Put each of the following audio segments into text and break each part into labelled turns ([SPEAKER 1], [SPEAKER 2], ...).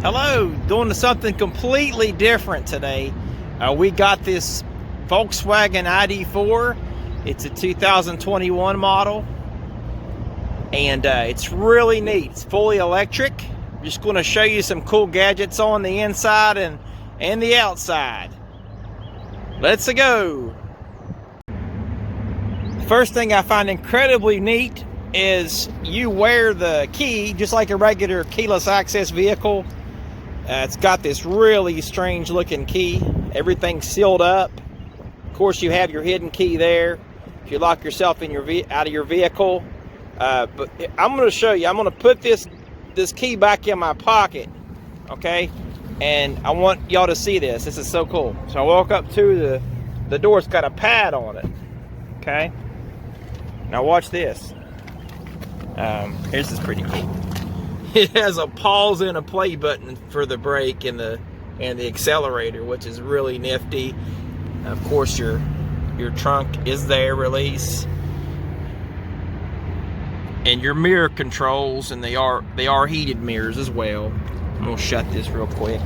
[SPEAKER 1] Hello, doing something completely different today. We got this Volkswagen ID4. It's a 2021 model, and it's really neat. It's fully electric. I'm just going to show you some cool gadgets on the inside and the outside. Let's go. The first thing I find incredibly neat is you wear the key just like a regular keyless access vehicle. It's got this really strange looking key. Everything's sealed up. Of course, you have your hidden key there if you lock yourself in out of your vehicle. But I'm going to show you. I'm going to put this key back in my pocket, okay? And I want y'all to see this. This is so cool. So I walk up to the door. It's got a pad on it, okay? Now watch this. This is pretty cool. It has a pause and a play button for the brake and the accelerator, which is really nifty. Of course, your trunk is there, release, and your mirror controls, and they are heated mirrors as well. I'm gonna shut this real quick.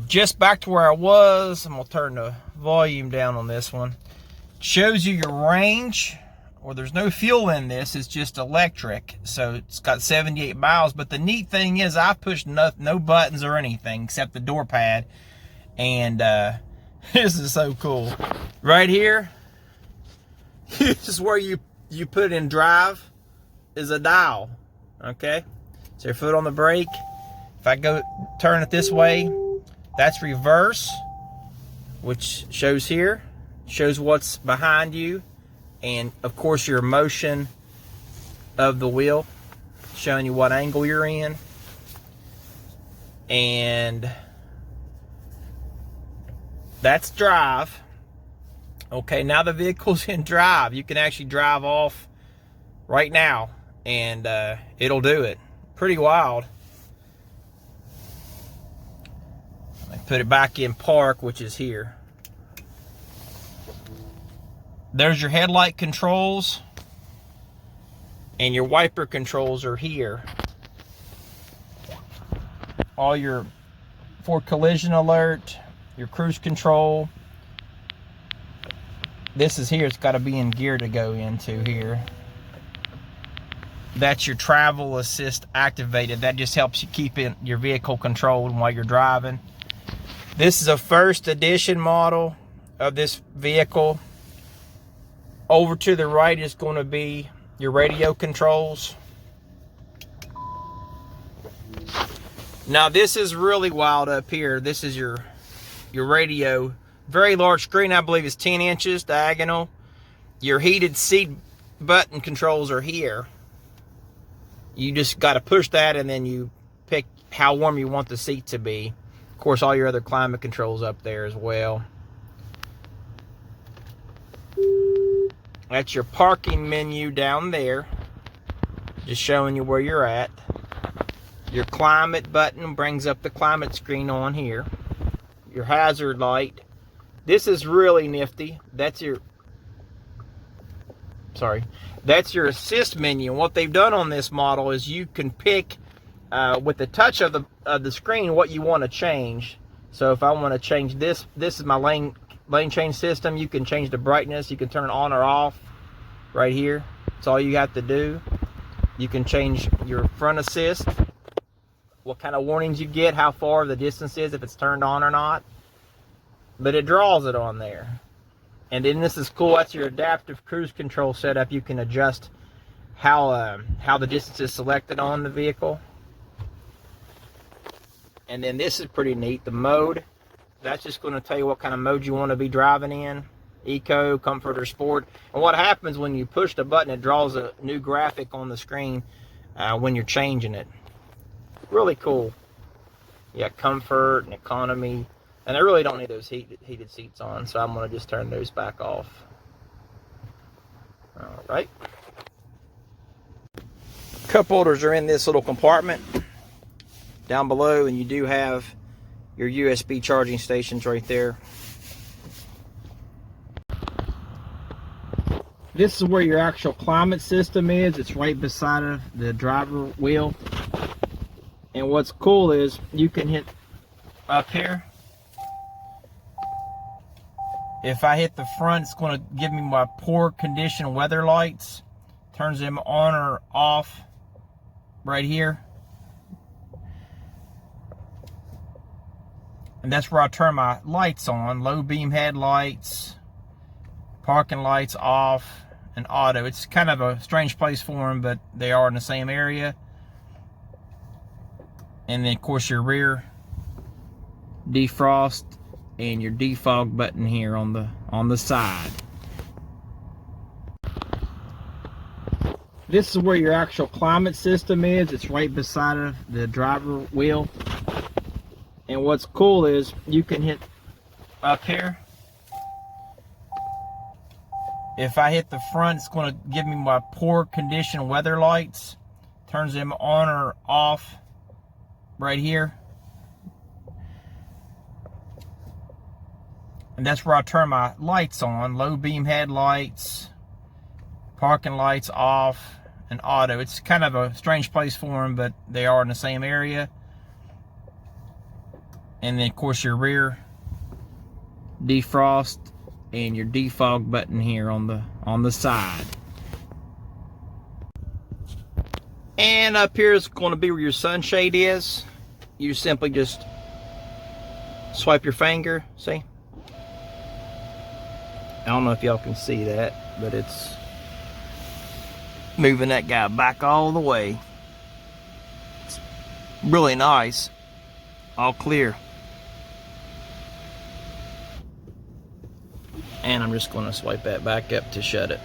[SPEAKER 1] Just back to where I was. I'm gonna turn the volume down on this one. Shows you your range. Well, there's no fuel in this, it's just electric, so it's got 78 miles. But the neat thing is I pushed no buttons or anything except the door pad, and this is so cool. Right here, this is where you put in drive, is a dial, okay? So your foot on the brake. If I go turn it this way, that's reverse, which shows here, shows what's behind you. And of course your motion of the wheel, showing you what angle you're in. And that's drive. Okay, now the vehicle's in drive. You can actually drive off right now, and it'll do it. Pretty wild. I put it back in park, which is here. There's your headlight controls, and your wiper controls are here. All your for collision alert, your cruise control. This is here, it's got to be in gear to go into here. That's your travel assist activated. That just helps you keep your vehicle controlled while you're driving. This is a first edition model of this vehicle. Over to the right is going to be your radio controls. Now this is really wild up here. This is your radio. Very large screen, I believe it's 10 inches diagonal. Your heated seat button controls are here. You just got to push that, and then you pick how warm you want the seat to be. Of course, all your other climate controls up there as well. That's your parking menu down there, just showing you where you're at. Your climate button brings up the climate screen on here. Your hazard light. This is really nifty. That's your assist menu. And what they've done on this model is you can pick with the touch of the screen what you want to change. So if I want to change this is my lane change system. You can change the brightness. You can turn it on or off right here. That's all you have to do. You can change your front assist, what kind of warnings you get, how far the distance is, if it's turned on or not. But it draws it on there. And then this is cool. That's your adaptive cruise control setup. You can adjust how the distance is selected on the vehicle. And then this is pretty neat. The mode. That's just going to tell you what kind of mode you want to be driving in. Eco, Comfort, or Sport. And what happens when you push the button, it draws a new graphic on the screen when you're changing it. Really cool. Yeah, Comfort and Economy. And I really don't need those heated seats on, so I'm going to just turn those back off. All right. Cup holders are in this little compartment down below, and you do have your USB charging stations right there. This is where your actual climate system is. It's right beside of the driver wheel. And what's cool is you can hit up here. If I hit the front, it's going to give me my poor condition weather lights. Turns them on or off right here. And that's where I turn my lights on. Low beam headlights, parking lights off, and auto. It's kind of a strange place for them, but they are in the same area. And then of course your rear defrost and your defog button here on the side. This is where your actual climate system is. It's right beside of the driver wheel. And what's cool is you can hit up here. If I hit the front, it's going to give me my poor condition weather lights. Turns them on or off right here. And that's where I turn my lights on. Low beam headlights, parking lights off, and auto. It's kind of a strange place for them, but they are in the same area. And then of course your rear defrost and your defog button here on the side. And up here is going to be where your sunshade is. You simply just swipe your finger, see? I don't know if y'all can see that, but it's moving that guy back all the way. It's really nice. All clear. And I'm just going to swipe that back up to shut it.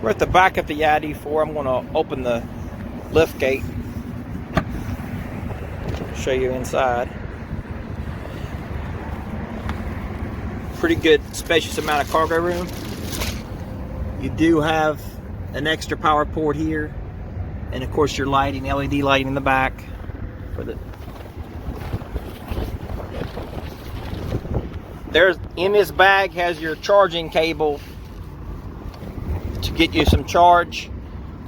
[SPEAKER 1] We're at the back of the ID4. I'm going to open the lift gate, show you inside. Pretty good spacious amount of cargo room. You do have an extra power port here, and of course your lighting, LED lighting in the back for the. There's in this bag has your charging cable to get you some charge,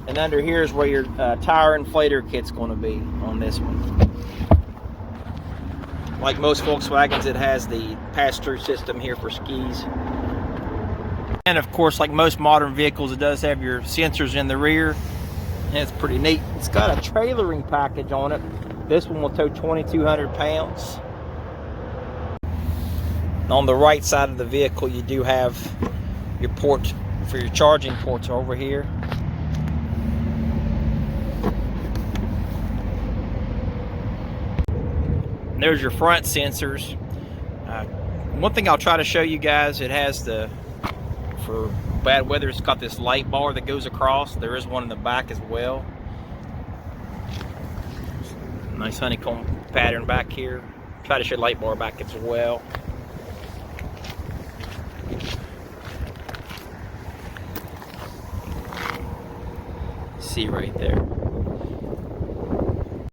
[SPEAKER 1] and under here is where your tire inflator kit's going to be on this one. Like most Volkswagens, it has the pass-through system here for skis. And of course, like most modern vehicles, it does have your sensors in the rear. And it's pretty neat. It's got a trailering package on it. This one will tow 2,200 pounds. On the right side of the vehicle, you do have your port for your charging ports over here. There's your front sensors. One thing I'll try to show you guys, it has for bad weather, it's got this light bar that goes across. There is one in the back as well. Nice honeycomb pattern back here. Try to show light bar back as well. See right there.